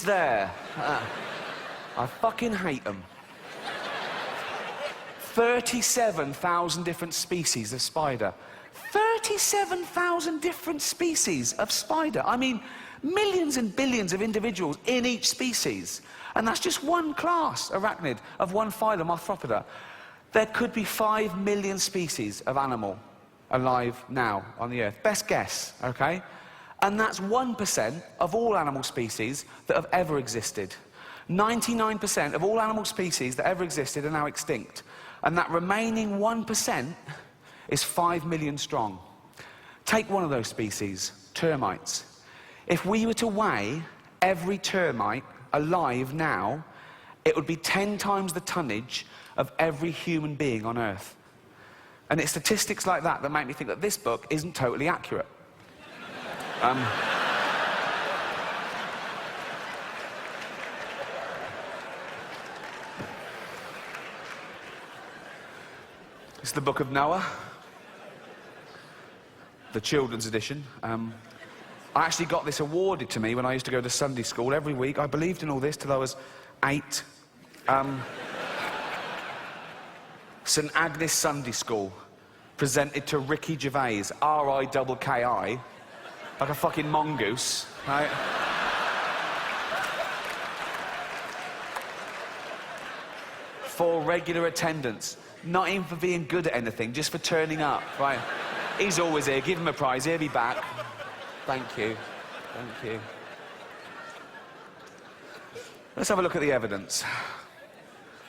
there. I fucking hate them. 37,000 different species of spider. 37,000 different species of spider. I mean, millions and billions of individuals in each species. And that's just one class, arachnid, of one phylum, Arthropoda. There could be 5 million species of animal alive now on the Earth. Best guess, okay? And that's 1% of all animal species that have ever existed. 99% of all animal species that ever existed are now extinct. And that remaining 1% is 5 million strong. Take one of those species, termites. If we were to weigh every termite alive now, it would be 10 times the tonnage of every human being on Earth. And it's statistics like that that make me think that this book isn't totally accurate. It's the book of Noah, the children's edition. I actually got this awarded to me when I used to go to Sunday school every week. I believed in all this till I was 8. St Agnes Sunday School, presented to Ricky Gervais, R-I-K-K-I, like a fucking mongoose, right? For regular attendance, not even for being good at anything, just for turning up, right? He's always here, give him a prize, he'll be back. Thank you, thank you. Let's have a look at the evidence.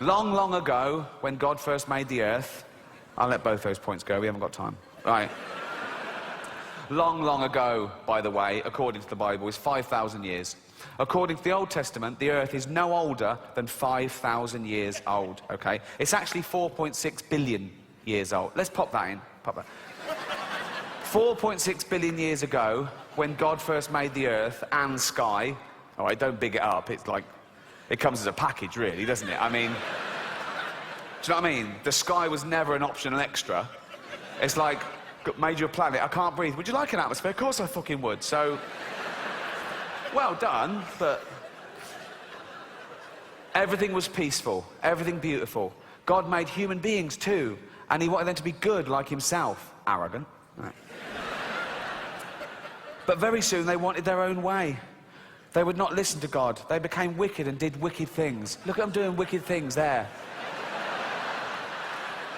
Long, long ago, when God first made the earth, I'll let both those points go, we haven't got time. Right. Long, long ago, by the way, according to the Bible, is 5,000 years. According to the Old Testament, the earth is no older than 5,000 years old, okay? It's actually 4.6 billion years old. Let's pop that in. Pop that. 4.6 billion years ago, when God first made the earth and sky, all right, don't big it up, it's like, it comes as a package, really, doesn't it? I mean, do you know what I mean? The sky was never an optional extra. It's like, made you a planet, I can't breathe. Would you like an atmosphere? Of course I fucking would. So, well done, but everything was peaceful, everything beautiful. God made human beings too, and he wanted them to be good like himself. Arrogant. Right. But very soon they wanted their own way. They would not listen to God. They became wicked and did wicked things. Look at them doing wicked things there.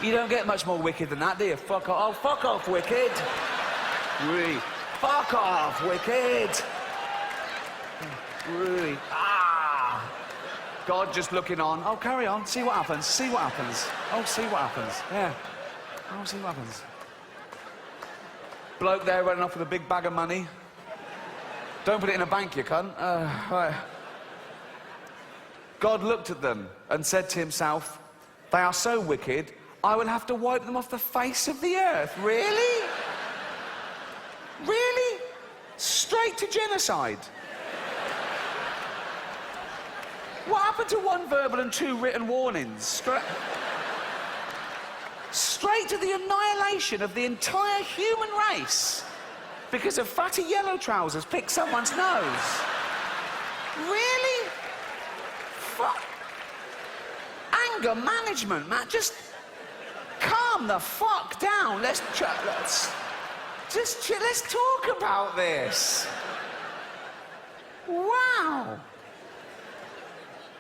You don't get much more wicked than that, do you? Fuck off. Oh, fuck off, wicked. Really. Fuck off, wicked. Really. Ah. God just looking on. Oh, carry on. See what happens. See what happens. Oh, see what happens. Yeah. Oh, see what happens. Bloke there running off with a big bag of money. Don't put it in a bank, you cunt. Right. God looked at them and said to himself, they are so wicked, I will have to wipe them off the face of the earth. Really? Really? Straight to genocide. What happened to 1 verbal and 2 written warnings? Straight to the annihilation of the entire human race because of fatty yellow trousers picked someone's nose. Really? Fuck. Anger management, man. Just calm the fuck down. Let's talk about this. Wow.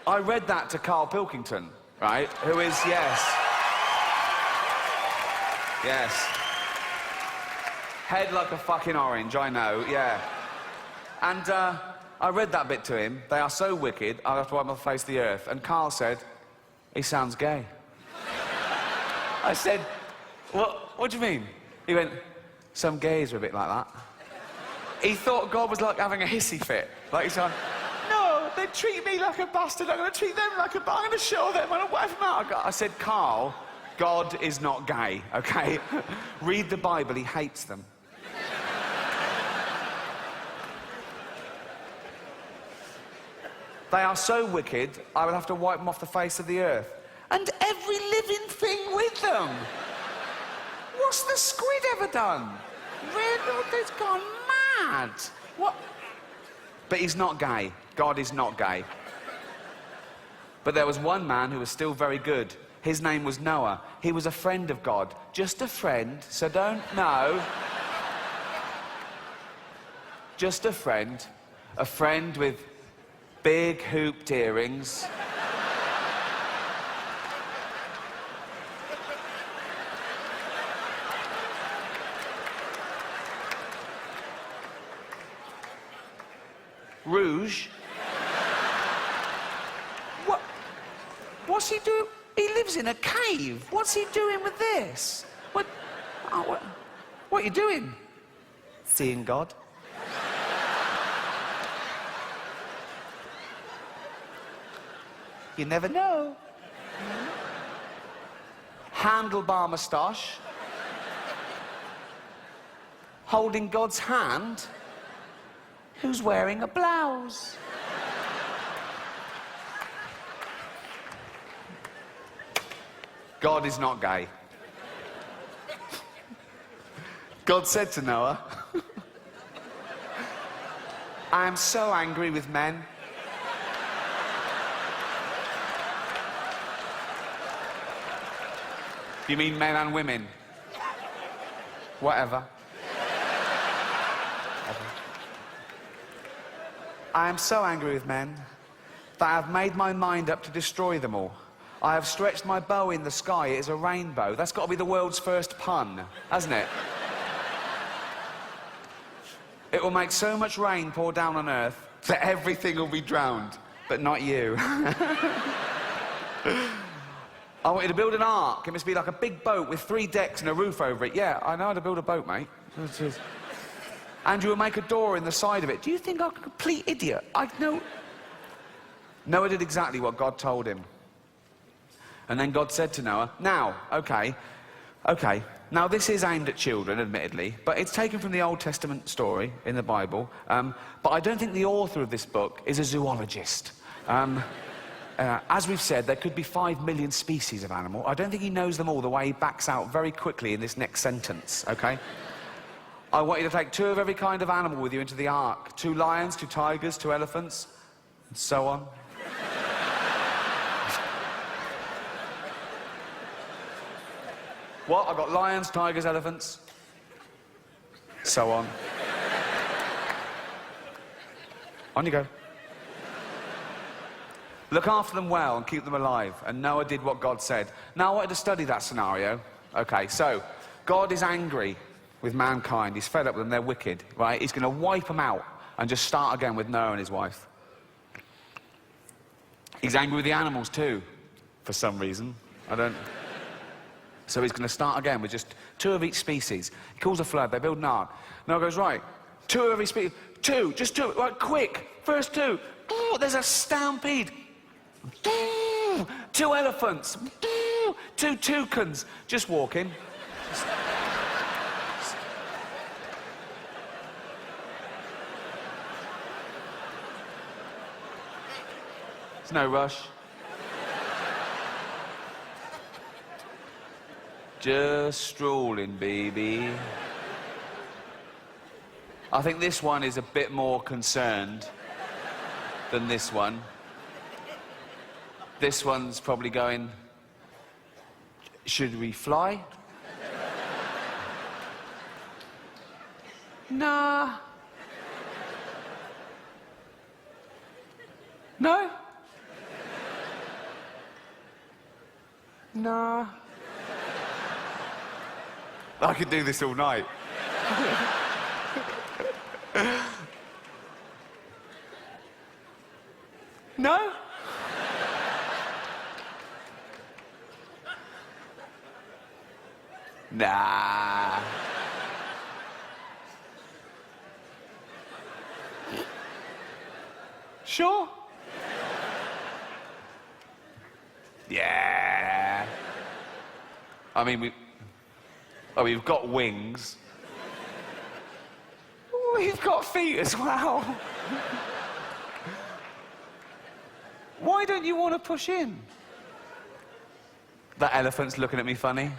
I read that to Carl Pilkington, right? Who is, yes. Head like a fucking orange, I know, yeah. And I read that bit to him. They are so wicked, I'll have to wipe them off the face of the earth. And Carl said, he sounds gay. I said, what do you mean? He went, some gays are a bit like that. He thought God was like having a hissy fit. Like he's like, no, they treat me like a bastard, I'm going to treat them like a bastard, I'm going to show them, I'm going to wipe them out. I said, Carl, God is not gay, okay? Read the Bible, he hates them. They are so wicked, I will have to wipe them off the face of the earth. And every living thing with them. What's the squid ever done? Really? It's gone mad. What? But he's not gay. God is not gay. But there was one man who was still very good. His name was Noah. He was a friend of God. Just a friend, so don't know. Just a friend. A friend with big hooped earrings. Rouge. What's he do? He lives in a cave. What's he doing with this? What are you doing? Seeing God. You never know. Handlebar moustache. Holding God's hand. Who's wearing a blouse? God is not gay. God said to Noah, I am so angry with men. You mean men and women? Whatever. I am so angry with men that I have made my mind up to destroy them all. I have stretched my bow in the sky. It is a rainbow. That's got to be the world's first pun, hasn't it? It will make so much rain pour down on earth that everything will be drowned, but not you. I want you to build an ark. It must be like a big boat with 3 decks and a roof over it. Yeah, I know how to build a boat, mate. And you will make a door in the side of it. Do you think I'm a complete idiot? I know. Noah did exactly what God told him. And then God said to Noah, now, okay, now this is aimed at children, admittedly, but it's taken from the Old Testament story in the Bible, but I don't think the author of this book is a zoologist. As we've said, there could be 5 million species of animal. I don't think he knows them all, the way he backs out very quickly in this next sentence, okay? I want you to take 2 of every kind of animal with you into the ark. 2 lions, 2 tigers, 2 elephants, and so on. What? I've got lions, tigers, elephants, so on. On you go. Look after them well and keep them alive. And Noah did what God said. Now I wanted to study that scenario. Okay, so God is angry with mankind. He's fed up with them. They're wicked, right? He's going to wipe them out and just start again with Noah and his wife. He's angry with the animals too, for some reason. I don't... So he's going to start again with just 2 of each species. He calls a flood. They build an ark. Noah goes, right, 2 of every species. 2, just 2. Right, quick. First 2. Ooh, there's a stampede. 2 elephants. 2 toucans. Just walking. There's no rush. Just strolling, baby. I think this one is a bit more concerned than this one. This one's probably going, should we fly? Nah. No? Nah. I could do this all night. No? Nah. Sure? Yeah. I mean, we've got wings. We've got feet as well. Why don't you want to push in? That elephant's looking at me funny.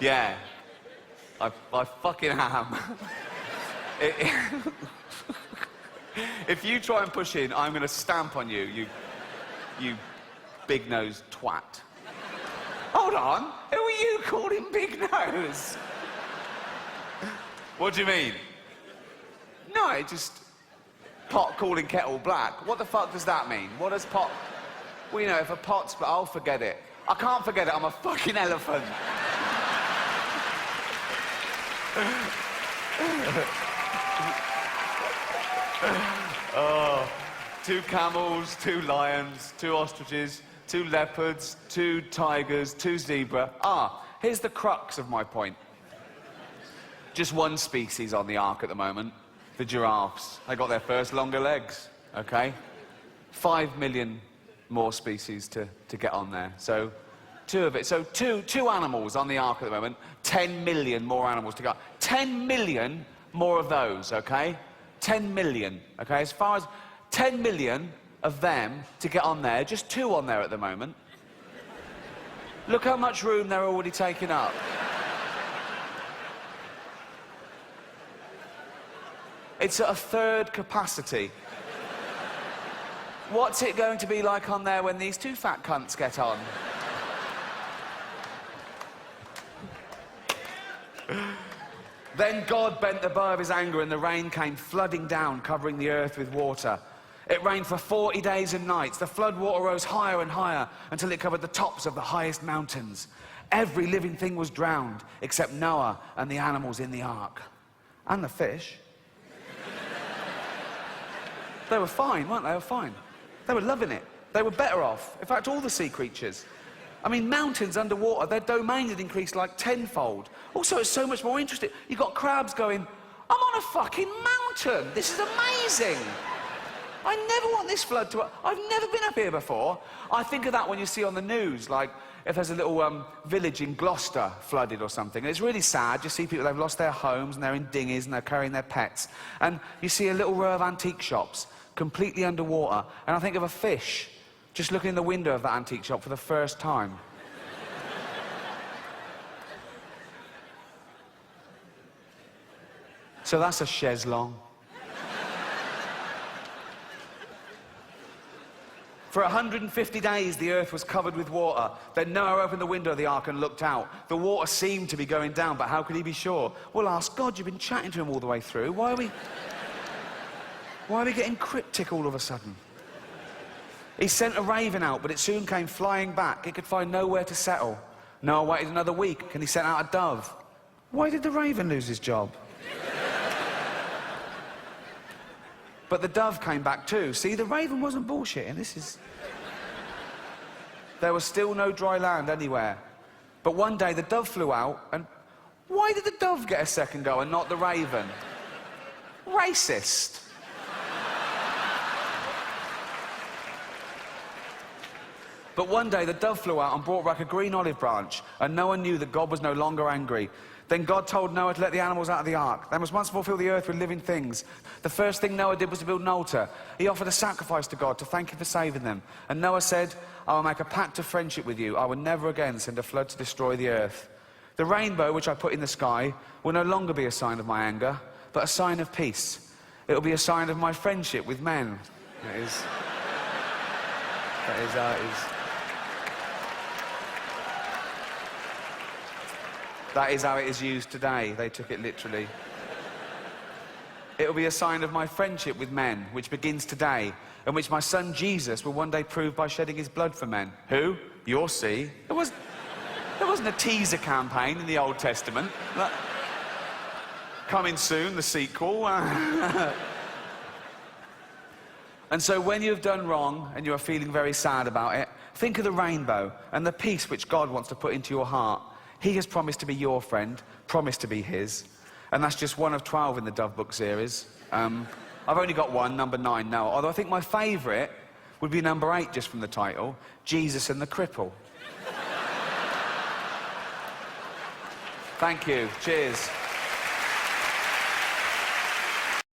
Yeah. I fucking am. If you try and push in, I'm going to stamp on you, you big-nosed twat. Hold on. Who are you calling big nose? What do you mean? No, it just... pot calling kettle black. What the fuck does that mean? What does pot... Well, you know, if a pot's... I'll forget it. I can't forget it. I'm a fucking elephant. Oh, 2 camels, 2 lions, 2 ostriches, 2 leopards, 2 tigers, 2 zebra. Here's the crux of my point. Just one species on the ark at the moment, the giraffes. They got their first longer legs, okay? 5 million more species to get on there. So 2 of it. So two animals on the ark at the moment, 10 million more animals to go. 10 million more of those, okay? 10 million, okay? As far as 10 million of them to get on there, just 2 on there at the moment. Look how much room they're already taking up. It's at a 1/3 capacity. What's it going to be like on there when these 2 fat cunts get on? Then God bent the bow of his anger and the rain came flooding down, covering the earth with water. It rained for 40 days and nights. The flood water rose higher and higher until it covered the tops of the highest mountains. Every living thing was drowned except Noah and the animals in the ark. And the fish. They were fine, weren't they? They were fine. They were loving it. They were better off. In fact, all the sea creatures. I mean, mountains underwater, their domain had increased like 10-fold. Also, it's so much more interesting. You've got crabs going, I'm on a fucking mountain. This is amazing. I never want this flood to... I've never been up here before. I think of that when you see on the news, like if there's a little village in Gloucester flooded or something. And it's really sad. You see people, they've lost their homes and they're in dinghies and they're carrying their pets. And you see a little row of antique shops completely underwater. And I think of a fish just looking in the window of that antique shop for the first time. So that's a chaise longue. For 150 days, the earth was covered with water. Then Noah opened the window of the ark and looked out. The water seemed to be going down, but how could he be sure? Well, ask God. You've been chatting to him all the way through. Why are we getting cryptic all of a sudden? He sent a raven out, but it soon came flying back. It could find nowhere to settle. Noah waited another week, and he sent out a dove. Why did the raven lose his job? But the dove came back too. See, the raven wasn't bullshitting. There was still no dry land anywhere. But one day the dove flew out, and why did the dove get a second go and not the raven? Racist. But one day the dove flew out and brought back a green olive branch, and Noah knew that God was no longer angry. Then God told Noah to let the animals out of the ark. They must once more fill the earth with living things. The first thing Noah did was to build an altar. He offered a sacrifice to God to thank him for saving them. And Noah said, I will make a pact of friendship with you. I will never again send a flood to destroy the earth. The rainbow which I put in the sky will no longer be a sign of my anger, but a sign of peace. It will be a sign of my friendship with men. That is how it is. That is how it is used today. They took it literally. It will be a sign of my friendship with men, which begins today, and which my son Jesus will one day prove by shedding his blood for men. Who? You'll see. There wasn't a teaser campaign in the Old Testament. Coming soon, the sequel. And so when you've done wrong and you are feeling very sad about it, think of the rainbow and the peace which God wants to put into your heart. He has promised to be your friend, promised to be his. And that's just one of 12 in the Dove Book series. I've only got one, number 9 now. Although I think my favourite would be number 8, just from the title, Jesus and the Cripple. Thank you. Cheers.